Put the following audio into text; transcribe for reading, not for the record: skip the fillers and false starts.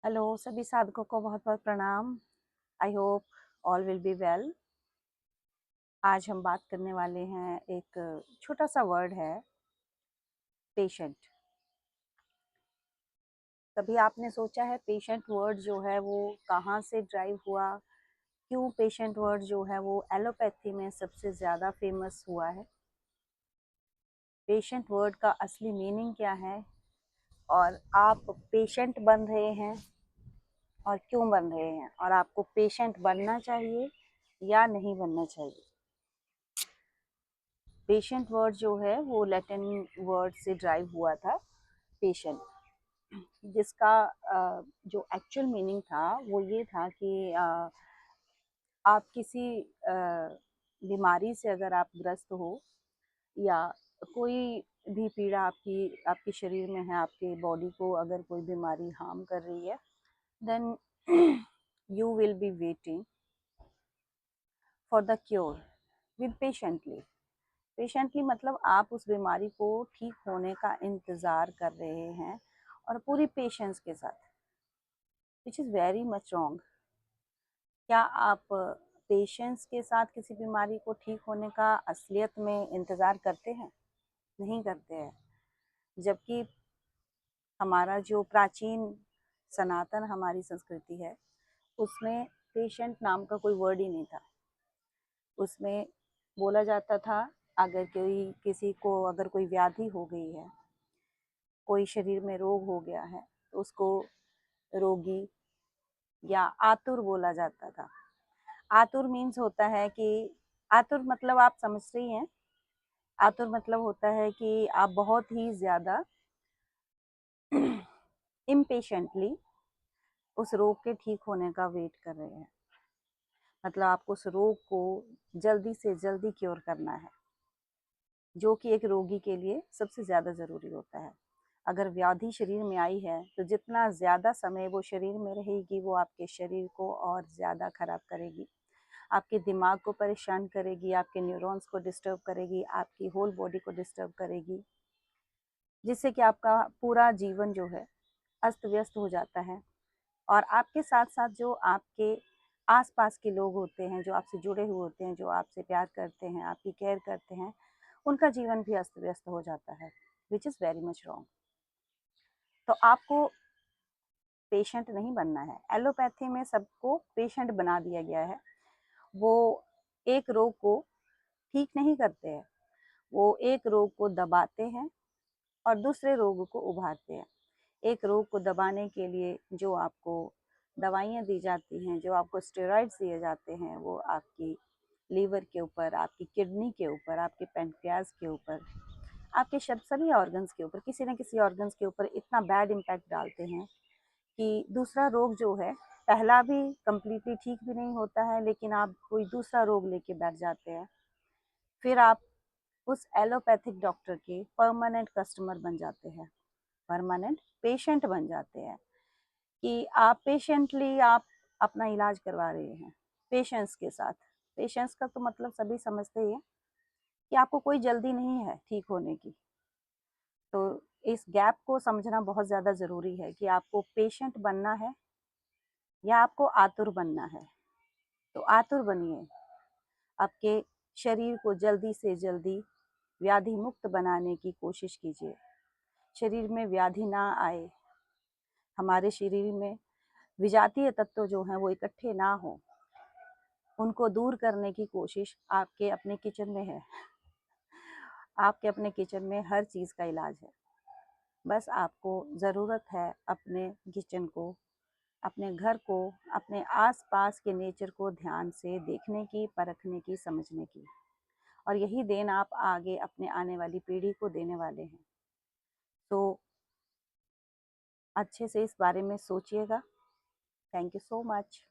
Hello सभी साधकों को बहुत बहुत प्रणाम। I hope all will be well. आज हम बात करने वाले हैं, एक छोटा सा वर्ड है, पेशेंट। कभी आपने सोचा है पेशेंट वर्ड जो है वो कहाँ से ड्राइव हुआ? क्यों पेशेंट वर्ड जो है वो एलोपैथी में सबसे ज़्यादा फेमस हुआ है? पेशेंट वर्ड का असली मीनिंग क्या है? और आप पेशेंट बन रहे हैं और क्यों बन रहे हैं, और आपको पेशेंट बनना चाहिए या नहीं बनना चाहिए? पेशेंट वर्ड जो है वो लैटिन वर्ड से ड्राइव हुआ था, पेशेंट, जिसका जो एक्चुअल मीनिंग था वो ये था कि आप किसी बीमारी से अगर आप ग्रस्त हो, या कोई भी पीड़ा आपकी आपके शरीर में है, आपके बॉडी को अगर कोई बीमारी हार्म कर रही है, then you will be waiting for the cure with patiently. Patiently मतलब आप उस बीमारी को ठीक होने का इंतज़ार कर रहे हैं, और पूरी पेशेंस के साथ, which is very much wrong. क्या आप पेशेंस के साथ किसी बीमारी को ठीक होने का असलियत में इंतज़ार करते हैं? नहीं करते हैं। जबकि हमारा जो प्राचीन सनातन हमारी संस्कृति है, उसमें पेशेंट नाम का कोई वर्ड ही नहीं था। उसमें बोला जाता था, अगर किसी को अगर कोई व्याधि हो गई है, कोई शरीर में रोग हो गया है, तो उसको रोगी या आतुर बोला जाता था। आतुर मीन्स होता है कि, आतुर मतलब आप समझ रही हैं, आतुर मतलब होता है कि आप बहुत ही ज़्यादा इम्पेशेंटली उस रोग के ठीक होने का वेट कर रहे हैं। मतलब आपको उस रोग को जल्दी से जल्दी क्योर करना है, जो कि एक रोगी के लिए सबसे ज़्यादा ज़रूरी होता है। अगर व्याधि शरीर में आई है तो जितना ज़्यादा समय वो शरीर में रहेगी, वो आपके शरीर को और ज़्यादा खराब करेगी, आपके दिमाग को परेशान करेगी, आपके न्यूरॉन्स को डिस्टर्ब करेगी, आपकी होल बॉडी को डिस्टर्ब करेगी, जिससे कि आपका पूरा जीवन जो है अस्त व्यस्त हो जाता है। और आपके साथ साथ जो आपके आसपास के लोग होते हैं, जो आपसे जुड़े हुए होते हैं, जो आपसे प्यार करते हैं, आपकी केयर करते हैं, उनका जीवन भी अस्त व्यस्त हो जाता है, which is very much wrong. तो आपको पेशेंट नहीं बनना है। एलोपैथी में सबको पेशेंट बना दिया गया है। वो एक रोग को ठीक नहीं करते हैं, वो एक रोग को दबाते हैं और दूसरे रोग को उभारते हैं। एक रोग को दबाने के लिए जो आपको दवाइयाँ दी जाती हैं, जो आपको स्टेरॉइड्स दिए जाते हैं, वो आपकी लीवर के ऊपर, आपकी किडनी के ऊपर, आपके पैनक्रियाज के ऊपर, आपके सभी ऑर्गन्स के ऊपर, किसी न किसी ऑर्गन्स के ऊपर इतना बैड इम्पैक्ट डालते हैं कि दूसरा रोग जो है, पहला भी कंप्लीटली ठीक भी नहीं होता है, लेकिन आप कोई दूसरा रोग लेके बैठ जाते हैं। फिर आप उस एलोपैथिक डॉक्टर के परमानेंट कस्टमर बन जाते हैं, परमानेंट पेशेंट बन जाते हैं, कि आप पेशेंटली आप अपना इलाज करवा रहे हैं पेशेंस के साथ। पेशेंस का तो मतलब सभी समझते ही हैं कि आपको कोई जल्दी नहीं है ठीक होने की। तो इस गैप को समझना बहुत ज़्यादा ज़रूरी है कि आपको पेशेंट बनना है या आपको आतुर बनना है। तो आतुर बनिए, आपके शरीर को जल्दी से जल्दी व्याधि मुक्त बनाने की कोशिश कीजिए। शरीर में व्याधि ना आए, हमारे शरीर में विजातीय तत्व जो हैं वो इकट्ठे ना हो, उनको दूर करने की कोशिश आपके अपने किचन में है। आपके अपने किचन में हर चीज़ का इलाज है। बस आपको ज़रूरत है अपने किचन को, अपने घर को, अपने आसपास के नेचर को ध्यान से देखने की, परखने की, समझने की। और यही देन आप आगे अपने आने वाली पीढ़ी को देने वाले हैं। तो अच्छे से इस बारे में सोचिएगा। Thank you so much.